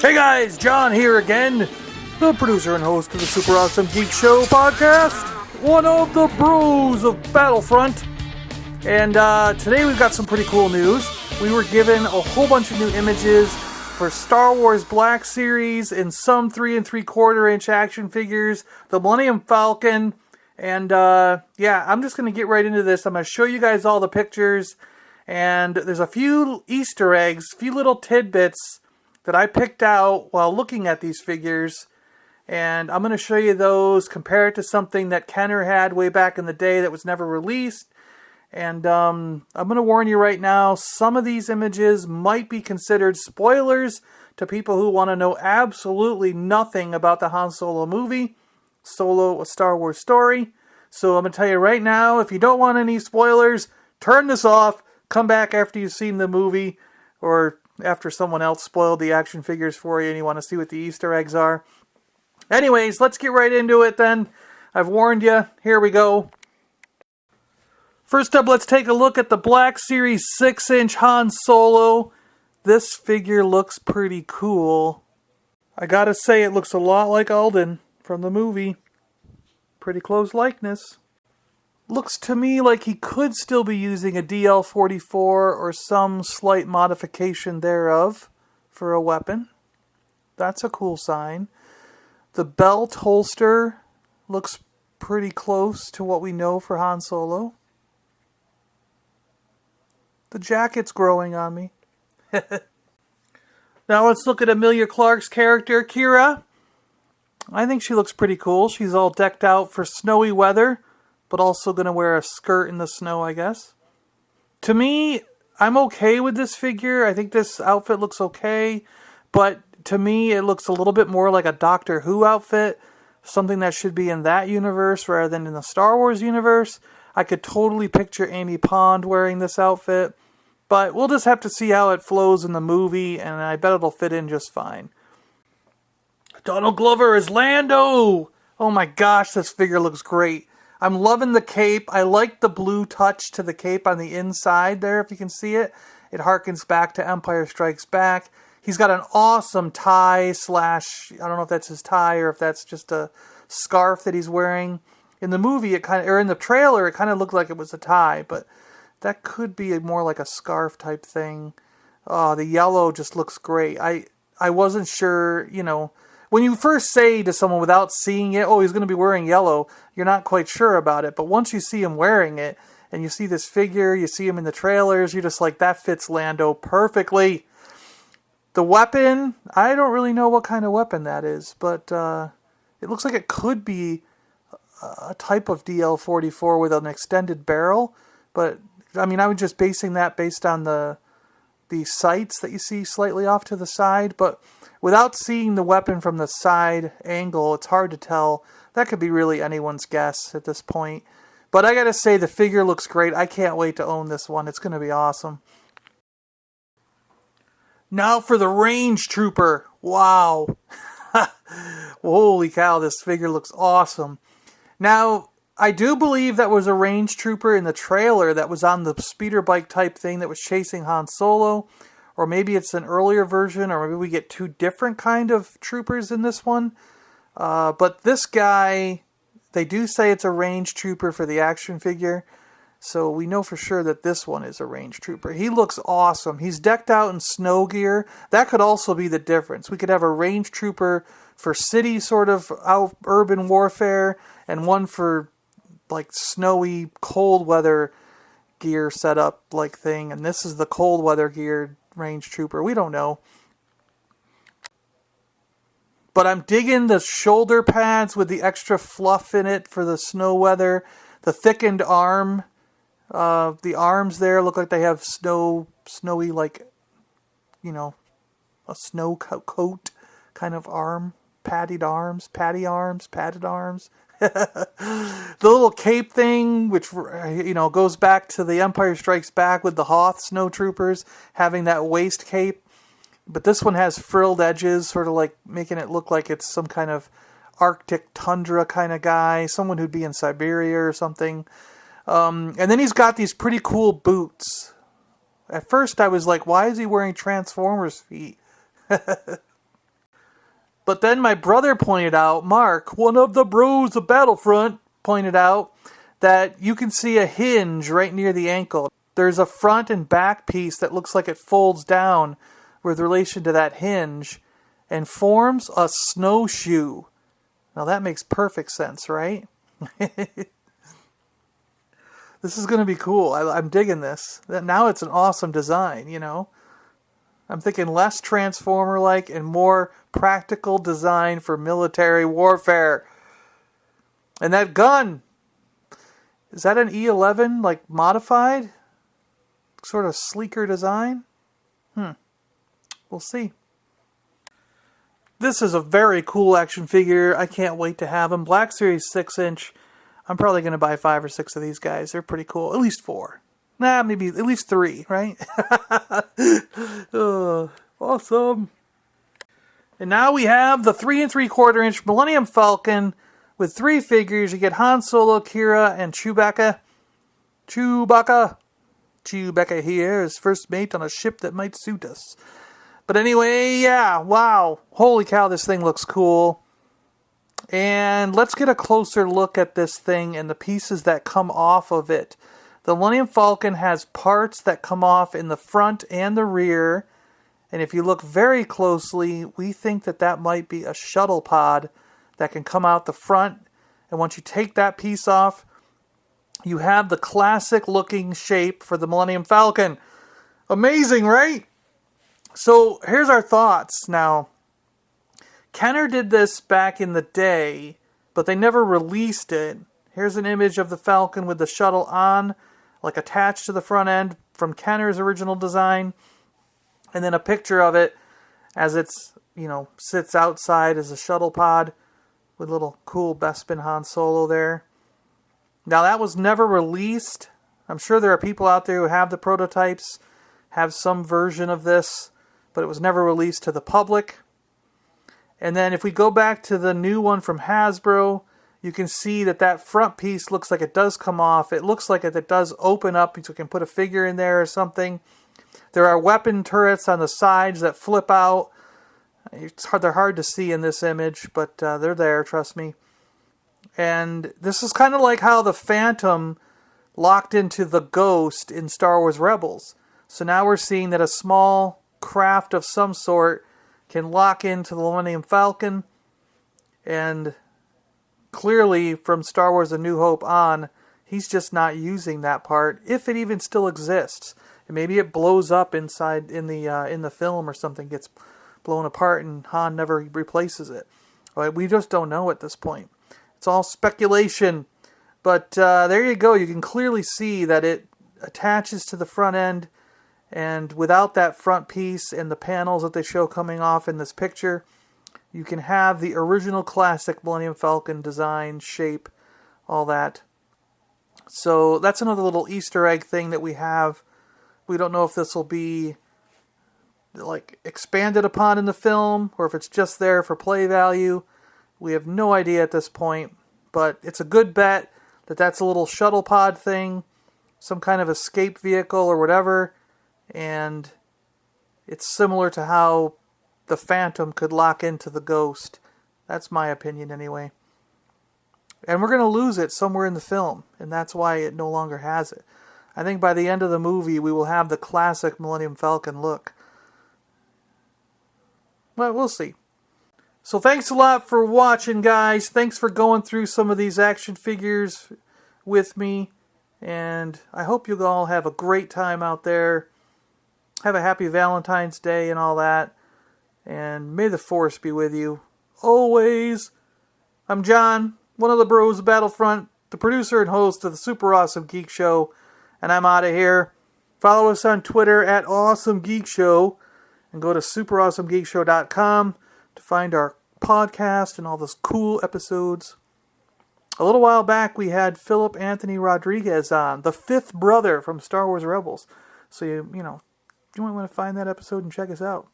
Hey guys, John here again, the producer and host of the Super Awesome Geek Show podcast, one of the bros of Battlefront. And today we've got some pretty cool news. We were given a whole bunch of new images for Star Wars Black Series and some 3 3/4 inch action figures, the Millennium Falcon, and yeah, I'm just going to get right into this. I'm going to show you guys all the pictures, and there's a few Easter eggs, a few little tidbits that I picked out while looking at these figures, and I'm going to show you those, compare it to something that Kenner had way back in the day that was never released. And I'm going to warn you right now, some of these images might be considered spoilers to people who want to know absolutely nothing about the Han Solo movie, Solo, a Star Wars story. So I'm going to tell you right now, if you don't want any spoilers, turn this off, come back after you've seen the movie, or after someone else spoiled the action figures for you and you want to see what the Easter eggs are. Anyways, let's get right into it then. I've warned you. Here we go. First up, let's take a look at the Black Series 6-inch Han Solo. This figure looks pretty cool. I gotta say, it looks a lot like Alden from the movie. Pretty close likeness. Looks to me like he could still be using a DL-44 or some slight modification thereof for a weapon. That's a cool sign. The belt holster looks pretty close to what we know for Han Solo. The jacket's growing on me. Now let's look at Emilia Clarke's character, Qi'Ra. I think she looks pretty cool. She's all decked out for snowy weather, but also going to wear a skirt in the snow, I guess. To me, I'm okay with this figure. I think this outfit looks okay, but to me, it looks a little bit more like a Doctor Who outfit, something that should be in that universe rather than in the Star Wars universe. I could totally picture Amy Pond wearing this outfit, but we'll just have to see how it flows in the movie, and I bet it'll fit in just fine. Donald Glover is Lando! Oh my gosh, this figure looks great. I'm loving the cape. I like the blue touch to the cape on the inside there, if you can see it. It harkens back to Empire Strikes Back. He's got an awesome tie slash, I don't know if that's his tie or if that's just a scarf that he's wearing. In the movie, or in the trailer, it kind of looked like it was a tie, but that could be more like a scarf type thing. Oh, the yellow just looks great. I wasn't sure, when you first say to someone without seeing it, oh, he's going to be wearing yellow, you're not quite sure about it. But once you see him wearing it, and you see this figure, you see him in the trailers, you're just like, that fits Lando perfectly. The weapon, I don't really know what kind of weapon that is, but it looks like it could be a type of DL-44 with an extended barrel. But, I mean, I was just basing that based on the sights that you see slightly off to the side, but without seeing the weapon from the side angle, it's hard to tell. That could be really anyone's guess at this point. But I gotta say, the figure looks great. I can't wait to own this one. It's gonna be awesome. Now for the Range Trooper. Wow. Holy cow, this figure looks awesome. Now, I do believe that was a Range Trooper in the trailer that was on the speeder bike type thing that was chasing Han Solo. Or maybe it's an earlier version, or maybe we get two different kind of troopers in this one. But this guy, they do say it's a Range Trooper for the action figure. So we know for sure that this one is a Range Trooper. He looks awesome. He's decked out in snow gear. That could also be the difference. We could have a Range Trooper for city sort of urban warfare, and one for like snowy, cold weather gear setup like thing. And this is the cold weather gear Range Trooper. We don't know. But I'm digging the shoulder pads with the extra fluff in it for the snow weather. The thickened arm. The arms there look like they have snowy, like, a snow coat kind of arm. Padded arms. The little cape thing, which, goes back to the Empire Strikes Back with the Hoth snowtroopers having that waist cape. But this one has frilled edges, sort of like making it look like it's some kind of Arctic tundra kind of guy, someone who'd be in Siberia or something. And then he's got these pretty cool boots. At first I was like, why is he wearing Transformers feet? But then my brother pointed out, Mark, one of the bros of Battlefront, pointed out that you can see a hinge right near the ankle. There's a front and back piece that looks like it folds down with relation to that hinge and forms a snowshoe. Now that makes perfect sense, right? This is going to be cool. I'm digging this. Now it's an awesome design, you know. I'm thinking less Transformer-like and more practical design for military warfare. And that gun, is that an E11, like, modified? Sort of sleeker design? We'll see. This is a very cool action figure. I can't wait to have him. Black Series 6-inch. I'm probably going to buy 5 or 6 of these guys. They're pretty cool. At least 4. Nah, maybe at least 3, right? Awesome. And now we have the 3 3/4-inch Millennium Falcon with 3 figures. You get Han Solo, Qi'Ra, and Chewbacca. Chewbacca here is first mate on a ship that might suit us. But anyway, yeah, wow. Holy cow, this thing looks cool. And let's get a closer look at this thing and the pieces that come off of it. The Millennium Falcon has parts that come off in the front and the rear. And if you look very closely, we think that that might be a shuttle pod that can come out the front. And once you take that piece off, you have the classic looking shape for the Millennium Falcon. Amazing, right? So here's our thoughts. Now, Kenner did this back in the day, but they never released it. Here's an image of the Falcon with the shuttle on, like attached to the front end from Kenner's original design. And then a picture of it as it's, sits outside as a shuttle pod with a little cool Bespin Han Solo there. Now that was never released. I'm sure there are people out there who have the prototypes, have some version of this, but it was never released to the public. And then if we go back to the new one from Hasbro, you can see that that front piece looks like it does come off. It looks like it does open up, so you can put a figure in there or something. There are weapon turrets on the sides that flip out. They're hard to see in this image, but they're there, trust me. And this is kind of like how the Phantom locked into the Ghost in Star Wars Rebels. So now we're seeing that a small craft of some sort can lock into the Millennium Falcon. And clearly from Star Wars A New Hope on, he's just not using that part, if it even still exists. And maybe it blows up inside in the film or something, gets blown apart and Han never replaces it. We just don't know at this point. It's all speculation. But there you go. You can clearly see that it attaches to the front end. And without that front piece and the panels that they show coming off in this picture, you can have the original classic Millennium Falcon design, shape, all that. So that's another little Easter egg thing that we have. We don't know if this will be expanded upon in the film or if it's just there for play value. We have no idea at this point, but it's a good bet that that's a little shuttle pod thing, some kind of escape vehicle or whatever. And it's similar to how the Phantom could lock into the Ghost. That's my opinion anyway. And we're going to lose it somewhere in the film, and that's why it no longer has it. I think by the end of the movie, we will have the classic Millennium Falcon look. Well, we'll see. So thanks a lot for watching, guys. Thanks for going through some of these action figures with me. And I hope you all have a great time out there. Have a happy Valentine's Day and all that. And may the Force be with you. Always. I'm John, one of the bros of Battlefront, the producer and host of the Super Awesome Geek Show. And I'm out of here. Follow us on Twitter at Awesome Geek Show. And go to SuperAwesomeGeekShow.com to find our podcast and all those cool episodes. A little while back, we had Philip Anthony Rodriguez on, the 5th brother from Star Wars Rebels. So, you might want to find that episode and check us out.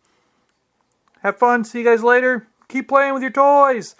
Have fun. See you guys later. Keep playing with your toys.